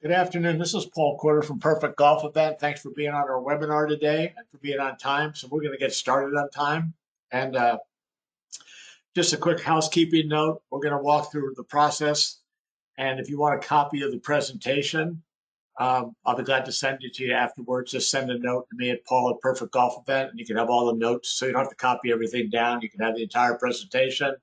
Good afternoon. This is Paul Quarter from Perfect Golf Event. Thanks for being on our webinar today and for being on time. So we're going to get started on time. And just a quick housekeeping note, we're going to walk through the process. And if you want a copy of the presentation, I'll be glad to send it to you afterwards. Just send a note to me at Paul at Perfect Golf Event, and you can have all the notes. So you don't have to copy everything down. You can have the entire presentation.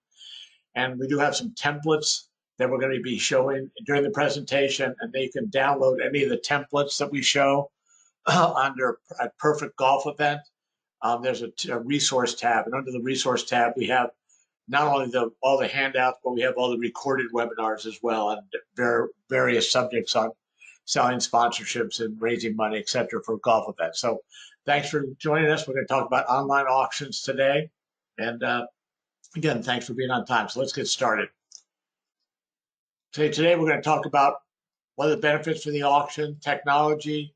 And we do have some templates that we're going to be showing during the presentation, and they can download any of the templates that we show under a Perfect Golf Event. There's a resource tab, and under the resource tab, we have not only all the handouts, but we have all the recorded webinars as well on various subjects on selling sponsorships and raising money, et cetera, for golf events. So thanks for joining us. We're going to talk about online auctions today. And again, thanks for being on time. So let's get started. Today we're going to talk about what are the benefits for the auction, technology,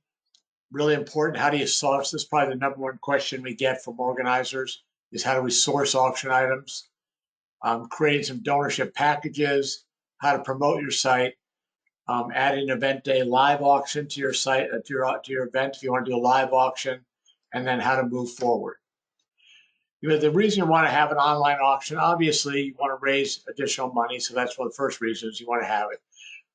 really important. How do you source? This is probably the number one question we get from organizers is how do we source auction items, creating some donorship packages, how to promote your site, adding event day live auction to your site, to your event if you want to do a live auction, and then how to move forward. The reason you want to have an online auction, obviously, you want to raise additional money. So that's one of the first reasons you want to have it.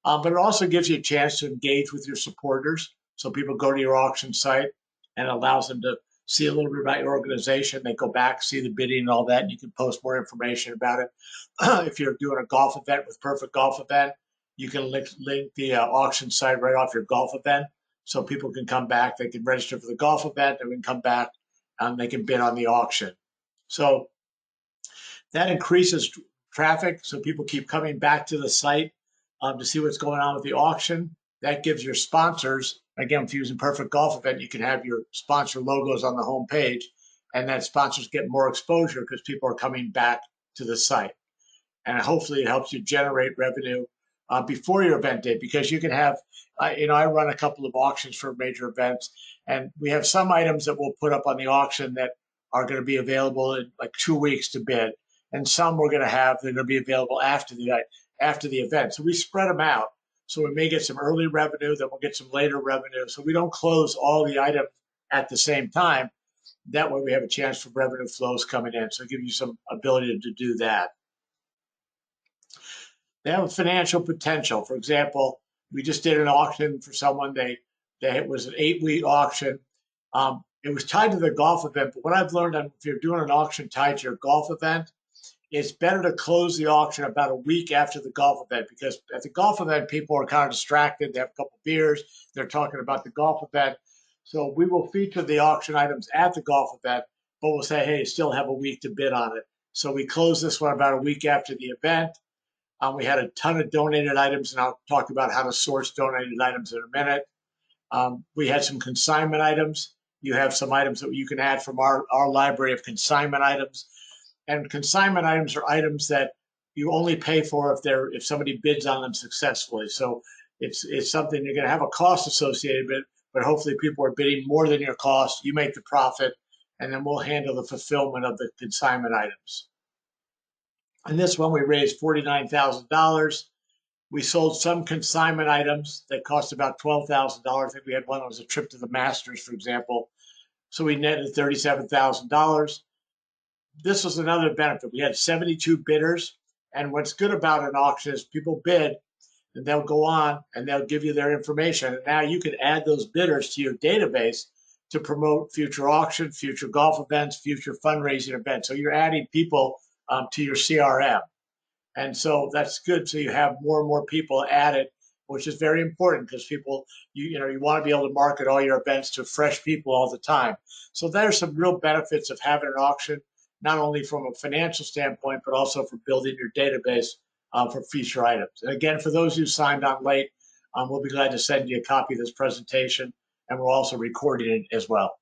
But it also gives you a chance to engage with your supporters. So people go to your auction site and it allows them to see a little bit about your organization. They go back, see the bidding and all that, and you can post more information about it. If you're doing a golf event with Perfect Golf Event, you can link the auction site right off your golf event. So people can come back, they can register for the golf event, and we can come back and they can bid on the auction. So that increases traffic. So people keep coming back to the site to see what's going on with the auction. That gives your sponsors, again, if you're using Perfect Golf Event, you can have your sponsor logos on the home page, and then sponsors get more exposure because people are coming back to the site. And hopefully it helps you generate revenue before your event day, because you can have, I run a couple of auctions for major events, and we have some items that we'll put up on the auction that are going to be available in like 2 weeks to bid, and some we're going to have that are going to be available after the event. So we spread them out. So we may get some early revenue, then we'll get some later revenue. So we don't close all the items at the same time. That way we have a chance for revenue flows coming in. So give you some ability to do that. They have a financial potential. For example, we just did an auction for someone. It was an 8-week auction. It was tied to the golf event. But what I've learned, if you're doing an auction tied to your golf event, it's better to close the auction about a week after the golf event, because at the golf event, people are kind of distracted. They have a couple of beers. They're talking about the golf event. So we will feature the auction items at the golf event, but we'll say, hey, you still have a week to bid on it. So we closed this one about a week after the event. We had a ton of donated items, and I'll talk about how to source donated items in a minute. We had some consignment items. You have some items that you can add from our library of consignment items. And consignment items are items that you only pay for if somebody bids on them successfully. So it's something you're going to have a cost associated with, but hopefully people are bidding more than your cost. You make the profit, and then we'll handle the fulfillment of the consignment items. And this one, we raised $49,000. We sold some consignment items that cost about $12,000. I think we had one that was a trip to the Masters, for example. So we netted $37,000. This was another benefit. We had 72 bidders. And what's good about an auction is people bid, and they'll go on and they'll give you their information. And now you can add those bidders to your database to promote future auctions, future golf events, future fundraising events. So you're adding people to your CRM. And so that's good. So you have more and more people added, which is very important because people, you want to be able to market all your events to fresh people all the time. So there's some real benefits of having an auction, not only from a financial standpoint, but also for building your database for future items. And again, for those who signed on late, we'll be glad to send you a copy of this presentation, and we're also recording it as well.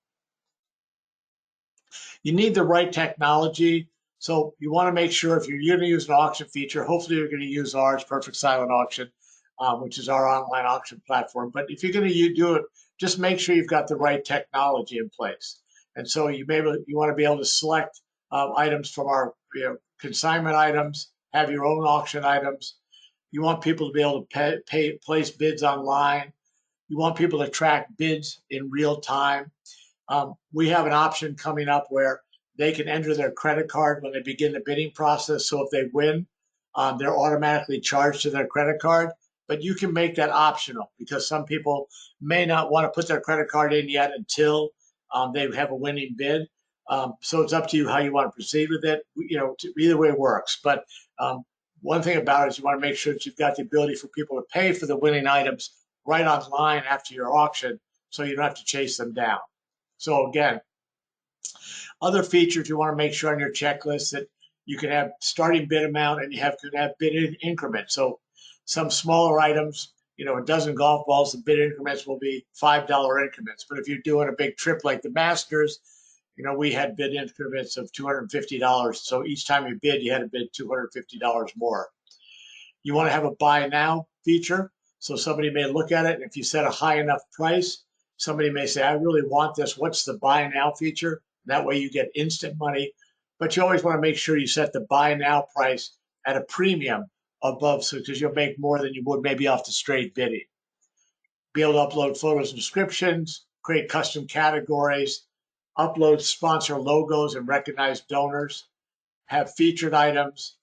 You need the right technology. So you want to make sure if you're going to use an auction feature, hopefully you're going to use ours, Perfect Silent Auction, which is our online auction platform. But if you're going to do it, just make sure you've got the right technology in place. And so you want to be able to select items from our consignment items, have your own auction items. You want people to be able to place bids online. You want people to track bids in real time. We have an option coming up where they can enter their credit card when they begin the bidding process. So if they win, they're automatically charged to their credit card. But you can make that optional because some people may not want to put their credit card in yet until they have a winning bid. So it's up to you how you want to proceed with it. Either way works. But um, one thing about it is you want to make sure that you've got the ability for people to pay for the winning items right online after your auction, so you don't have to chase them down. So again, other features you want to make sure on your checklist that you can have starting bid amount and can have bid increments. So some smaller items, a dozen golf balls, the bid increments will be $5 increments. But if you're doing a big trip like the Masters, we had bid increments of $250. So each time you bid, you had to bid $250 more. You want to have a buy now feature. So somebody may look at it, and if you set a high enough price, somebody may say, I really want this. What's the buy now feature? That way you get instant money. But you always want to make sure you set the buy now price at a premium above, so because you'll make more than you would maybe off the straight bidding. Be able to upload photos and descriptions, create custom categories, upload sponsor logos and recognize donors, have featured items.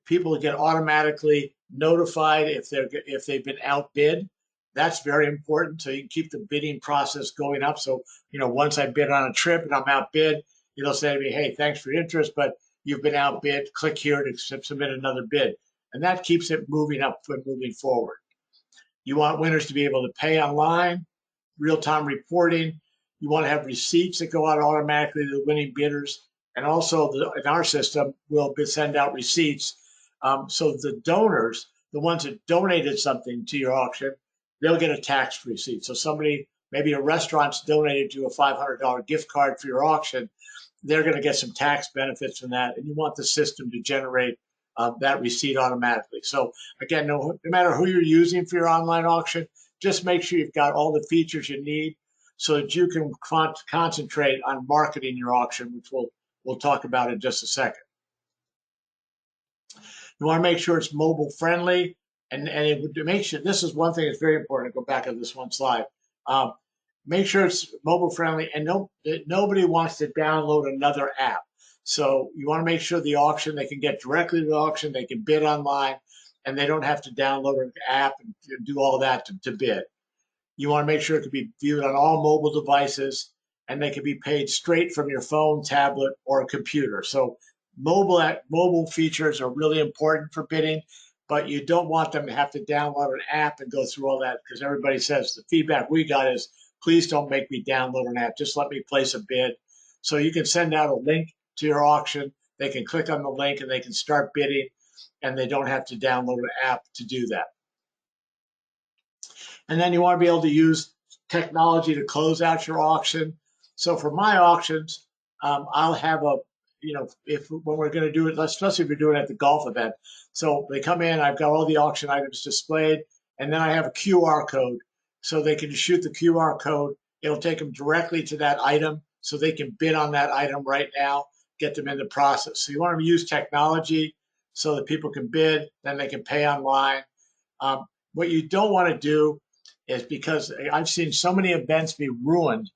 People get automatically notified if they've been outbid. That's very important. So you can keep the bidding process going up. So once I bid on a trip and I'm outbid, it'll say to me, "Hey, thanks for your interest, but you've been outbid. Click here to submit another bid," and that keeps it moving up and moving forward. You want winners to be able to pay online, real-time reporting. You want to have receipts that go out automatically to the winning bidders. And also in our system, we'll send out receipts. So the donors, the ones that donated something to your auction, they'll get a tax receipt. So somebody, maybe a restaurant's donated you a $500 gift card for your auction, they're going to get some tax benefits from that. And you want the system to generate that receipt automatically. So again, no matter who you're using for your online auction, just make sure you've got all the features you need so that you can concentrate on marketing your auction, which we'll talk about in just a second. You want to make sure it's mobile friendly, and it make sure, this is one thing that's very important. Go back to this one slide. Make sure it's mobile friendly, and nobody wants to download another app. So you want to make sure the auction, they can get directly to the auction, they can bid online, and they don't have to download an app and do all that to bid. You want to make sure it can be viewed on all mobile devices, and they can be paid straight from your phone, tablet, or a computer. So mobile features are really important for bidding, but you don't want them to have to download an app and go through all that, because everybody says the feedback we got is, please don't make me download an app. Just let me place a bid. So you can send out a link to your auction. They can click on the link and they can start bidding, and they don't have to download an app to do that. And then you want to be able to use technology to close out your auction. So for my auctions, I'll have if when we're going to do it, especially if you're doing it at the golf event. So they come in, I've got all the auction items displayed, and then I have a QR code. So they can shoot the QR code. It'll take them directly to that item so they can bid on that item right now, get them in the process. So you want to use technology so that people can bid, then they can pay online. What you don't want to do is, because I've seen so many events be ruined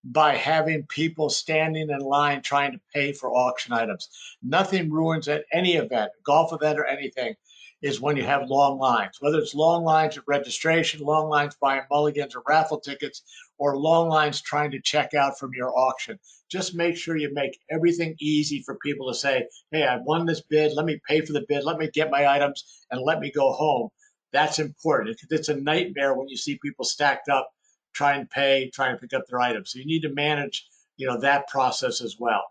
by having people standing in line trying to pay for auction items. Nothing ruins at any event, golf event or anything, is when you have long lines, whether it's long lines at registration, long lines buying mulligans or raffle tickets, or long lines trying to check out from your auction. Just make sure you make everything easy for people to say, hey, I won this bid, let me pay for the bid, let me get my items, and let me go home. That's important. It's a nightmare when you see people stacked up trying to pay, trying to pick up their items. So you need to manage, that process as well.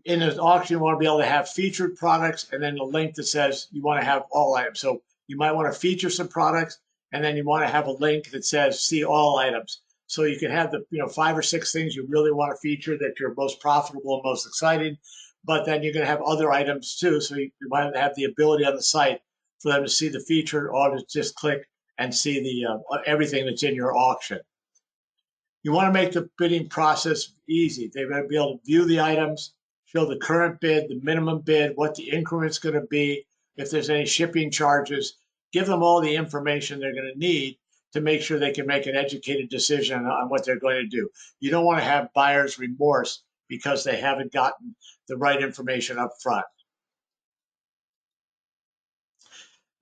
In an auction, you want to be able to have featured products and then a link that says you want to have all items. So you might want to feature some products, and then you want to have a link that says see all items. So you can have the 5 or 6 things you really want to feature that you're most profitable and most exciting, but then you're going to have other items too. So you might have the ability on the site for them to see the feature, or to just click and see the everything that's in your auction. You want to make the bidding process easy. They're going to be able to view the items, show the current bid, the minimum bid, what the increment's going to be, if there's any shipping charges. give them all the information they're going to need to make sure they can make an educated decision on what they're going to do. You don't want to have buyer's remorse because they haven't gotten the right information up front.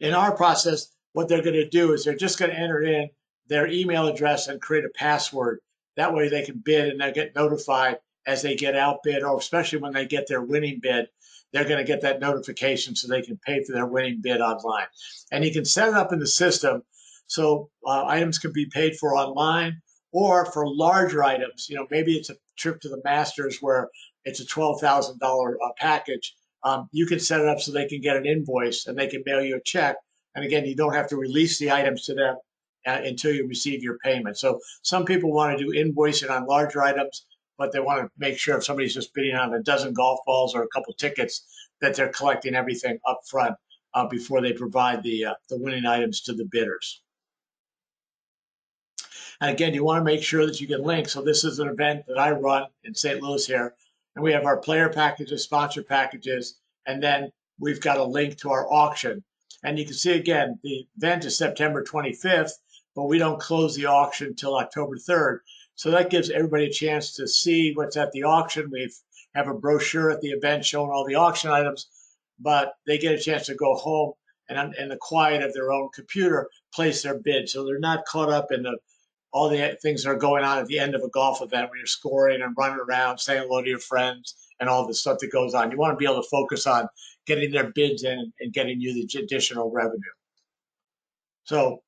In our process, what they're going to do is they're just going to enter in their email address and create a password. That way they can bid and they'll get notified as they get outbid, or especially when they get their winning bid, they're going to get that notification so they can pay for their winning bid online. And you can set it up in the system so items can be paid for online, or for larger items. Maybe it's a trip to the Masters where it's a $12,000 package. You can set it up so they can get an invoice and they can mail you a check. And again, you don't have to release the items to them until you receive your payment. So some people want to do invoicing on larger items, but they want to make sure if somebody's just bidding on a dozen golf balls or a couple tickets, that they're collecting everything up front before they provide the winning items to the bidders. And again, you want to make sure that you get links. So this is an event that I run in St. Louis here, and we have our player packages, sponsor packages, and then we've got a link to our auction. And you can see again, the event is September 25th, but we don't close the auction until October 3rd. So that gives everybody a chance to see what's at the auction. We have a brochure at the event showing all the auction items, but they get a chance to go home and in the quiet of their own computer, place their bid. So they're not caught up in all the things that are going on at the end of a golf event when you're scoring and running around, saying hello to your friends and all the stuff that goes on. You want to be able to focus on getting their bids in and getting you the additional revenue. So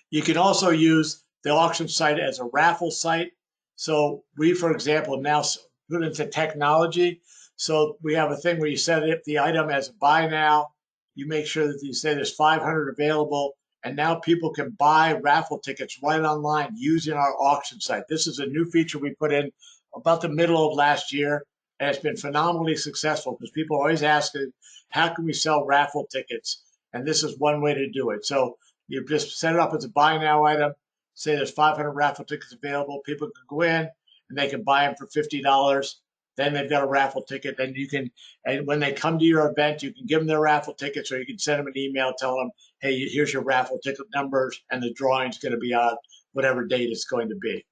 you can also use the auction site as a raffle site. So we, for example, now put into technology. So we have a thing where you set up the item as a buy now. You make sure that you say there's 500 available. And now people can buy raffle tickets right online using our auction site. This is a new feature we put in about the middle of last year, and it's been phenomenally successful because people are always asking, how can we sell raffle tickets? And this is one way to do it. So you just set it up as a buy now item, say there's 500 raffle tickets available. People can go in and they can buy them for $50. Then they've got a raffle ticket. Then you can, and when they come to your event, you can give them their raffle tickets, or you can send them an email telling them, hey, here's your raffle ticket numbers, and the drawing's going to be on whatever date it's going to be.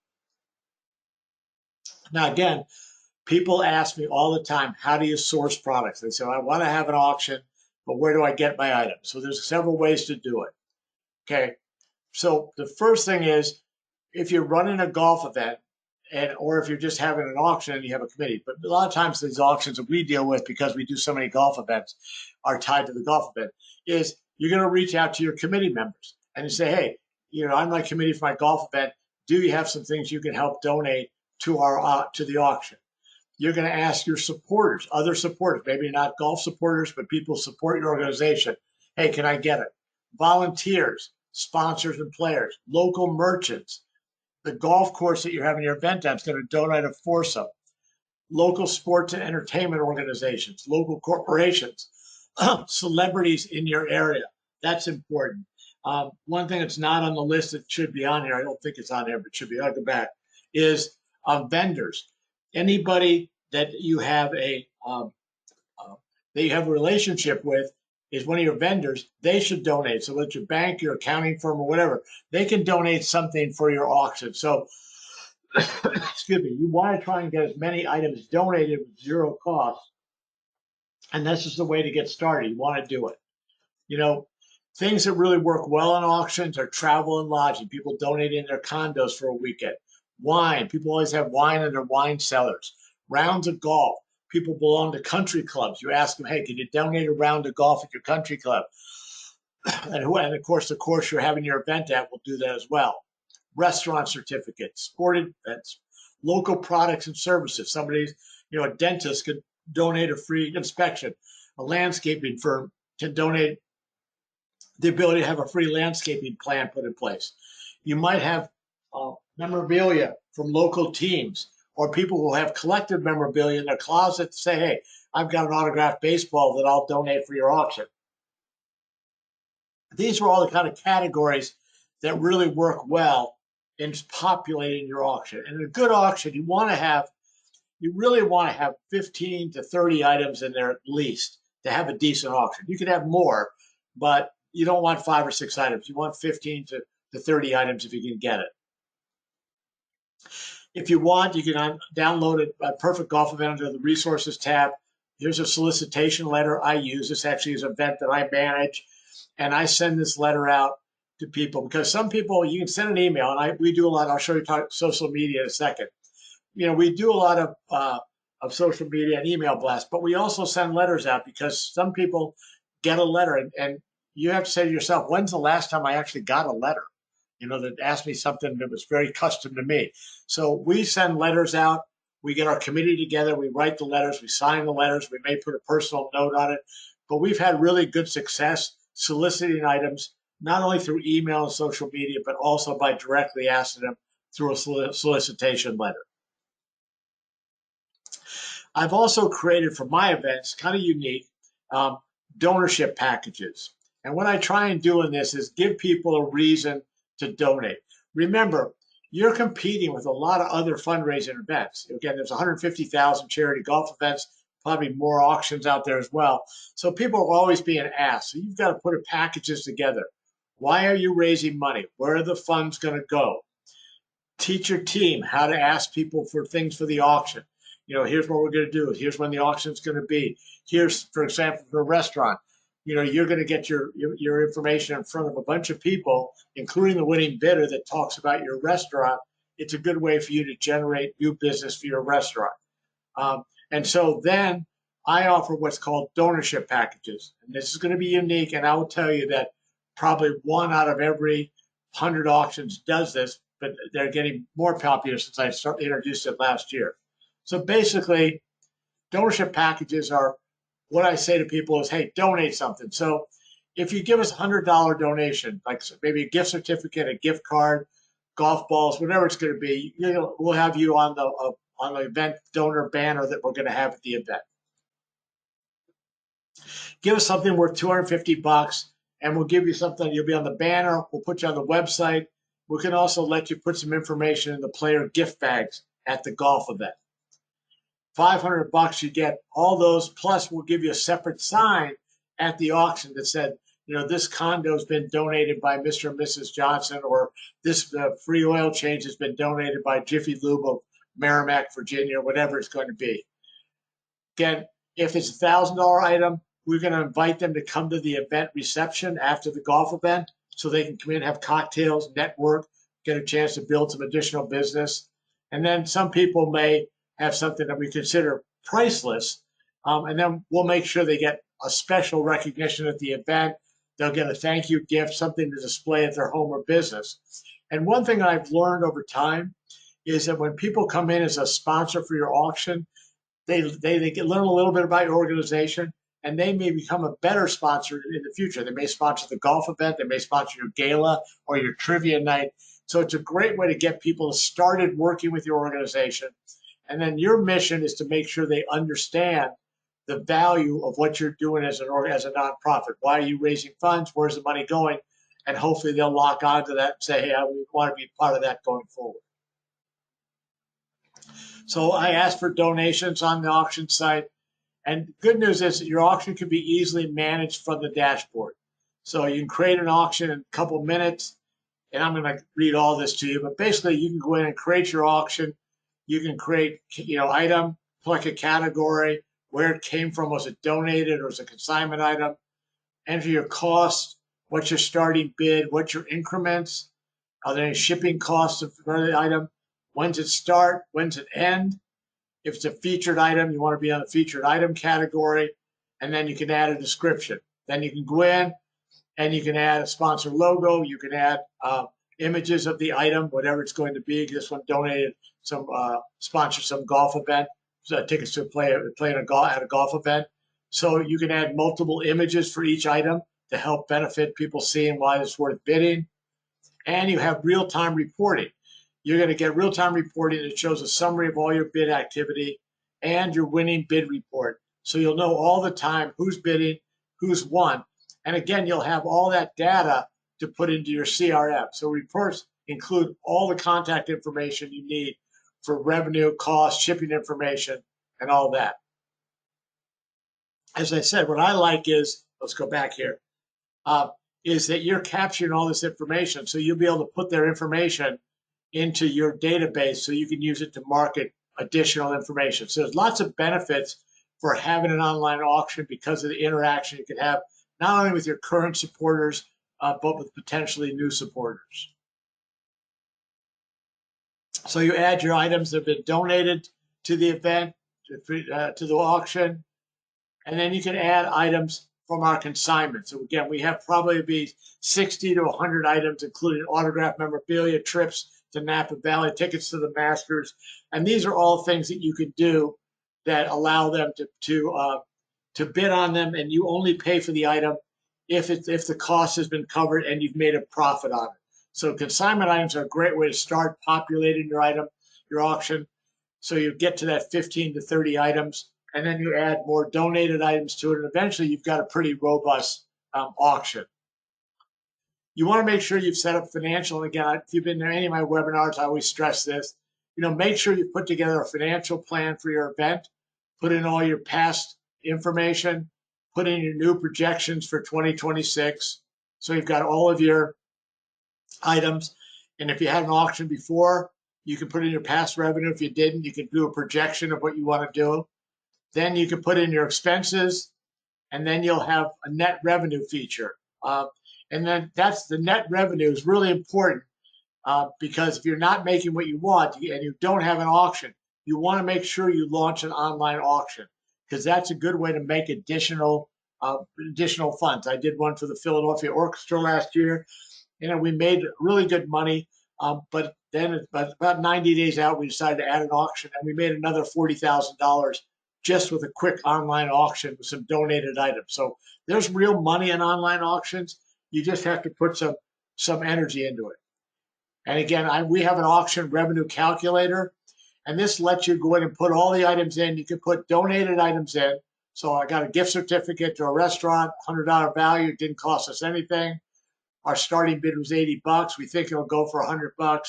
Now, again, people ask me all the time, how do you source products? They say, I want to have an auction, but where do I get my items? So there's several ways to do it. Okay. So the first thing is, if you're running a golf event, or if you're just having an auction and you have a committee, but a lot of times these auctions that we deal with, because we do so many golf events, are tied to the golf event, is you're going to reach out to your committee members and you say, hey, I'm my committee for my golf event. Do you have some things you can help donate to to the auction? You're going to ask your supporters, other supporters, maybe not golf supporters, but people who support your organization. Hey, can I get it? Volunteers, sponsors and players, local merchants. The golf course that you're having your event at is going to donate a foursome. Local sports and entertainment organizations, local corporations, celebrities in your area. That's important. One thing that's not on the list that should be on here, I don't think it's on there, but it should be, I'll go back, is vendors. Anybody that you have that you have a relationship with is one of your vendors, they should donate. So whether your bank, your accounting firm, or whatever, they can donate something for your auction. So, excuse me, you want to try and get as many items donated with zero cost. And this is the way to get started. You want to do it. Things that really work well in auctions are travel and lodging. People donating their condos for a weekend. Wine. People always have wine in their wine cellars. Rounds of golf. People belong to country clubs. You ask them, hey, can you donate a round of golf at your country club? And of course, the course you're having your event at will do that as well. Restaurant certificates, sporting events, local products and services. Somebody's, a dentist could donate a free inspection. A landscaping firm can donate the ability to have a free landscaping plan put in place. You might have memorabilia from local teams, or people who have collected memorabilia in their closet say, hey, I've got an autographed baseball that I'll donate for your auction. These are all the kind of categories that really work well in populating your auction. And in a good auction, you really want to have 15 to 30 items in there at least to have a decent auction. You can have more, but you don't want 5 or 6 items. You want 15 to 30 items if you can get it. If you want, you can download a perfect golf event under the resources tab. Here's a solicitation letter I use. This actually is an event that I manage, and I send this letter out to people because some people, you can send an email, and we do a lot. I'll show you social media in a second. We do a lot of social media and email blasts, but we also send letters out because some people get a letter, and you have to say to yourself, when's the last time I actually got a letter? That asked me something that was very custom to me. So we send letters out. We get our committee together. We write the letters. We sign the letters. We may put a personal note on it. But we've had really good success soliciting items, not only through email and social media, but also by directly asking them through a solicitation letter. I've also created for my events, kind of unique, donorship packages. And what I try and do in this is give people a reason to donate. Remember, you're competing with a lot of other fundraising events. Again, there's 150,000 charity golf events, probably more auctions out there as well. So people are always being asked. So you've got to put packages together. Why are you raising money? Where are the funds going to go? Teach your team how to ask people for things for the auction. Here's what we're going to do. Here's when the auction's going to be. Here's, for example, for a restaurant, you're going to get your information in front of a bunch of people, including the winning bidder that talks about your restaurant. It's a good way for you to generate new business for your restaurant. And so then I offer what's called donorship packages. And this is going to be unique. And I will tell you that probably 1 out of every 100 auctions does this, but they're getting more popular since I introduced it last year. So basically, donorship packages are what I say to people is, hey, donate something. So if you give us a $100 donation, like maybe a gift certificate, a gift card, golf balls, whatever it's going to be, we'll have you on the event donor banner that we're going to have at the event. Give us something worth $250, and we'll give you something. You'll be on the banner. We'll put you on the website. We can also let you put some information in the player gift bags at the golf event. $500, you get all those, plus we'll give you a separate sign at the auction that said, this condo has been donated by Mr. and Mrs. Johnson, or this free oil change has been donated by Jiffy Lube of Merrimack, Virginia, whatever it's going to be. Again, if it's a $1,000 item, we're going to invite them to come to the event reception after the golf event so they can come in, have cocktails, network, get a chance to build some additional business. And then some people may have something that we consider priceless, and then we'll make sure they get a special recognition at the event. They'll get a thank you gift, something to display at their home or business. And one thing I've learned over time is that when people come in as a sponsor for your auction, they learn a little bit about your organization, and they may become a better sponsor in the future. They may sponsor the golf event, they may sponsor your gala or your trivia night. So it's a great way to get people started working with your organization. And then your mission is to make sure they understand the value of what you're doing as a nonprofit. Why are you raising funds? Where's the money going? And hopefully they'll lock onto that and say, hey, we want to be part of that going forward. So I asked for donations on the auction site. And good news is that your auction can be easily managed from the dashboard. So you can create an auction in a couple minutes. And I'm going to read all this to you. But basically, you can go in and create your auction. You can create, item, select a category, where it came from. Was it donated or was it a consignment item? Enter your cost, what's your starting bid, what's your increments, are there any shipping costs for the item, when's it start, when's it end? If it's a featured item, you want to be on the featured item category, and then you can add a description. Then you can go in and you can add a sponsor logo. You can add images of the item, whatever it's going to be. This one donated sponsor some golf event, tickets to play at a golf event. So you can add multiple images for each item to help benefit people seeing why it's worth bidding. And you have real-time reporting. You're going to get real-time reporting that shows a summary of all your bid activity and your winning bid report. So you'll know all the time who's bidding, who's won. And again, you'll have all that data to put into your CRM. So reports include all the contact information you need for revenue, cost, shipping information, and all that. As I said, what I like is, let's go back here. is that you're capturing all this information. So you'll be able to put their information into your database so you can use it to market additional information. So there's lots of benefits for having an online auction because of the interaction you can have, not only with your current supporters, but with potentially new supporters. So you add your items that have been donated to the event, to the auction, and then you can add items from our consignment. So again, we have probably be 60 to 100 items, including autographed memorabilia, trips to Napa Valley, tickets to the Masters, and these are all things that you can do that allow them to bid on them, and you only pay for the item if the cost has been covered and you've made a profit on it. So consignment items are a great way to start populating your auction. So you get to that 15 to 30 items, and then you add more donated items to it, and eventually you've got a pretty robust auction. You want to make sure you've set up financial. And again, if you've been to any of my webinars, I always stress this. Make sure you put together a financial plan for your event, put in all your past information, put in your new projections for 2026. So you've got all of your items. And if you had an auction before, you can put in your past revenue. If you didn't, you can do a projection of what you want to do. Then you can put in your expenses, and then you'll have a net revenue feature. And then that's the net revenue is really important because if you're not making what you want and you don't have an auction, you want to make sure you launch an online auction because that's a good way to make additional funds. I did one for the Philadelphia Orchestra last year. We made really good money, but then about 90 days out, we decided to add an auction, and we made another $40,000 just with a quick online auction with some donated items. So there's real money in online auctions. You just have to put some energy into it. And again, we have an auction revenue calculator, and this lets you go in and put all the items in. You can put donated items in. So I got a gift certificate to a restaurant, $100 value. It didn't cost us anything. Our starting bid was $80. We think it'll go for $100.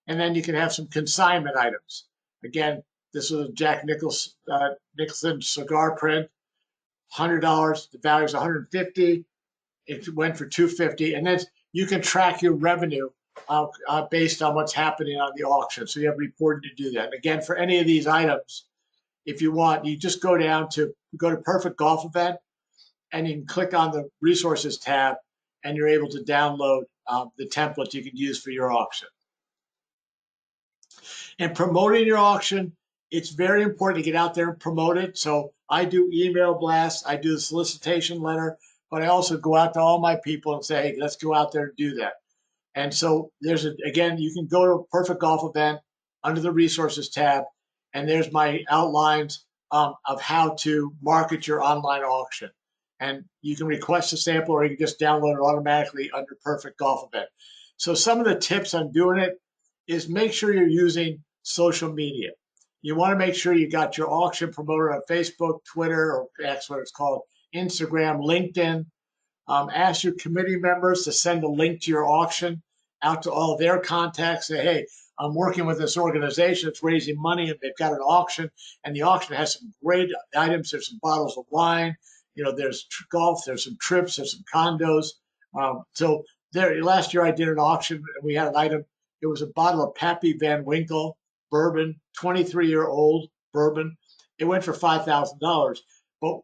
And then you can have some consignment items. Again, this was a Jack Nicholson cigar print, $100. The value is $150. It went for $250. And then you can track your revenue based on what's happening on the auction. So you have reported to do that. And again, for any of these items, if you want, you just go to Perfect Golf Event, and you can click on the Resources tab, and you're able to download the template you can use for your auction. And promoting your auction, it's very important to get out there and promote it. So I do email blasts, I do the solicitation letter, but I also go out to all my people and say, hey, let's go out there and do that. And so again, you can go to Perfect Golf Event under the Resources tab, and there's my outlines of how to market your online auction. And you can request a sample, or you can just download it automatically under Perfect Golf Event. So some of the tips on doing it is make sure you're using social media. You want to make sure you got your auction promoted on Facebook, Twitter, or that's what it's called, Instagram, LinkedIn. Ask your committee members to send a link to your auction out to all their contacts. Say, hey, I'm working with this organization that's raising money, and they've got an auction, and the auction has some great items. There's some bottles of wine. There's golf. There's some trips. There's some condos. So last year I did an auction, and we had an item. It was a bottle of Pappy Van Winkle bourbon, 23-year-old bourbon. It went for $5,000, but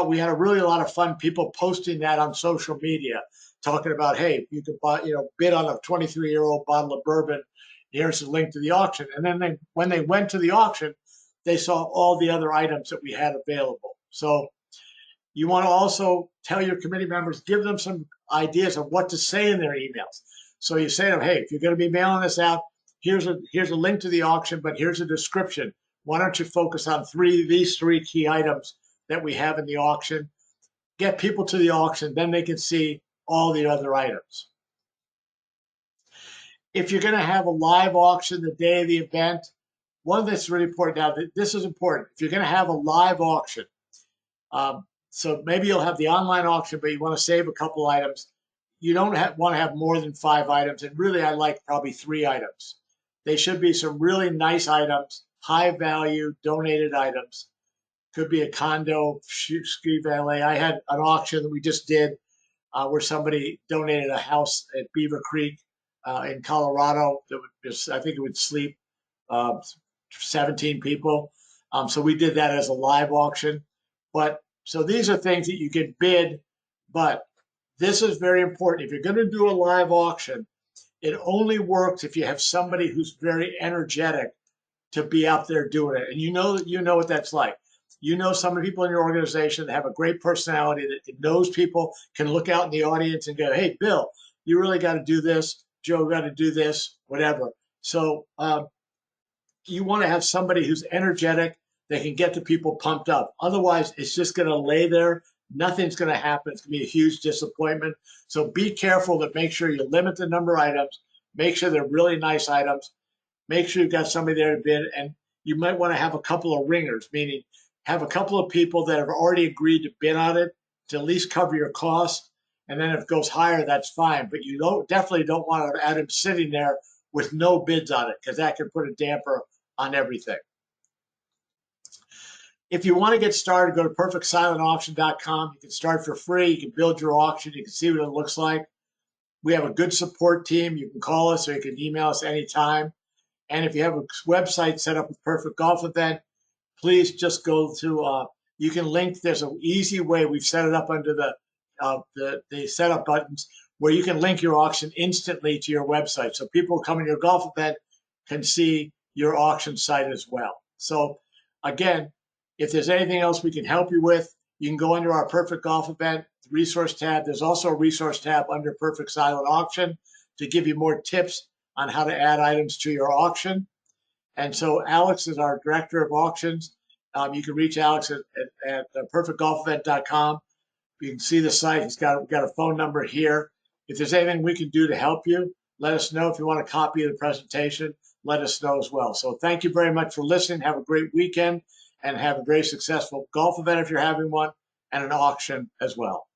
we had a lot of fun. People posting that on social media, talking about, hey, you could buy, bid on a 23-year-old bottle of bourbon. Here's the link to the auction. And then when they went to the auction, they saw all the other items that we had available. So you want to also tell your committee members, give them some ideas of what to say in their emails. So you say to them, hey, if you're going to be mailing this out, here's a link to the auction, but here's a description. Why don't you focus on these three key items that we have in the auction? Get people to the auction, then they can see all the other items. If you're going to have a live auction the day of the event, one that's really important now, this is important. If you're going to have a live auction, so maybe you'll have the online auction, but you want to save a couple items. You don't want to have more than 5 items, and really I like probably 3 items. They should be some really nice items, high value, donated items. Could be a condo, ski valet. I had an auction that we just did where somebody donated a house at Beaver Creek in Colorado that would just, I think it would sleep uh, 17 people. So we did that as a live auction. But so these are things that you can bid, but this is very important. If you're going to do a live auction, it only works if you have somebody who's very energetic to be out there doing it. And you know what that's like. You know some of the people in your organization that have a great personality that knows people, can look out in the audience and go, "Hey, Bill, you really got to do this. Joe got to do this, whatever." So you want to have somebody who's energetic that can get the people pumped up. Otherwise, it's just going to lay there. Nothing's going to happen. It's going to be a huge disappointment. So be careful to make sure you limit the number of items. Make sure they're really nice items. Make sure you've got somebody there to bid. And you might want to have a couple of ringers, meaning have a couple of people that have already agreed to bid on it to at least cover your costs. And then if it goes higher, that's fine. But you definitely don't want to have him sitting there with no bids on it because that can put a damper on everything. If you want to get started, go to perfectsilentauction.com. You can start for free. You can build your auction. You can see what it looks like. We have a good support team. You can call us or you can email us anytime. And if you have a website set up with Perfect Golf Event, please just go to, you can link, there's an easy way. We've set it up under the setup buttons where you can link your auction instantly to your website. So people coming to your golf event can see your auction site as well. So again, if there's anything else we can help you with, you can go under our Perfect Golf Event resource tab. There's also a resource tab under Perfect Silent Auction to give you more tips on how to add items to your auction. And so Alex is our director of auctions. You can reach Alex at perfectgolfevent.com. You can see the site. We've got a phone number here. If there's anything we can do to help you, let us know. If you want a copy of the presentation, let us know as well. So thank you very much for listening. Have a great weekend and have a very successful golf event if you're having one and an auction as well.